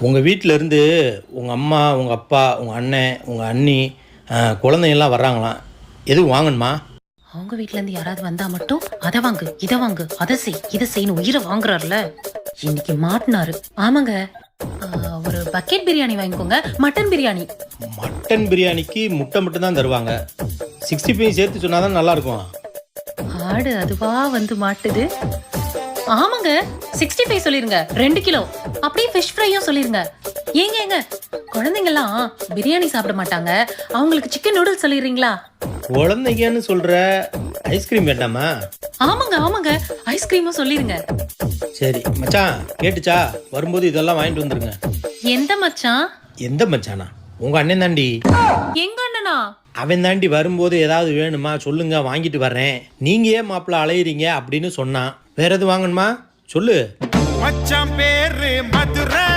உங்கள் வீட்டிலேருந்து உங்கள் அம்மா, உங்கள் அப்பா, உங்கள் அண்ணன், உங்கள் அண்ணி, குழந்தைங்கள்லாம் வர்றாங்களாம். எதுவும் வாங்கணுமா? அவங்க வீட்ல இருந்து யாராவது வந்தா மட்டும் அதை வாங்கு, இதை வாங்கு, அதை செய், இதை செய்யணும் உயிரை வாங்குறாருல. இன்னைக்கு மாட்டினாரு. ஆமாங்க, ஒரு பக்கெட் பிரியாணி வாங்கிக்கோங்க. மட்டன் பிரியாணி. மட்டன் பிரியாணிக்கு முட்டை மட்டும் தான் தருவாங்க. 65 சேர்த்து சொன்னால் தான் நல்லாயிருக்கும். ஆடு அதுவா வந்து மாட்டுது. ஆமாங்க, 65 சொல்லிருங்க, 2 கிலோ. அப்படியே ஃபிஷ் ஃப்ரையும் சொல்லிருங்க. ஏங்க குழந்தைங்கலாம் பிரியாணி சாப்பிட மாட்டாங்க, அவங்களுக்கு சிக்கன் நூடுல்ஸ் சொல்லிடுறீங்களா? குழந்தைங்கன்னு சொல்கிற, ஐஸ்கிரீம் வேண்டாமா? ஆமாங்க ஐஸ்கிரீமும் சொல்லிருங்க. சரி மச்சான், கேட்டுச்சா? வரும்போது இதெல்லாம் வாங்கிட்டு வந்துருங்க. எந்த மச்சான்? எந்த மச்சானா? உங்கள் அண்ணன் தாண்டி. எங்க அண்ணனா? அவன் தாண்டி வரும்போது ஏதாவது வேணுமா சொல்லுங்க, வாங்கிட்டு வர்றேன். நீங்க ஏன் மாப்பிள்ள அலையிறீங்க அப்படின்னு சொன்னான். வேற எதுவும் வாங்கணுமா சொல்லு. மச்சான் பேரு மதுரை.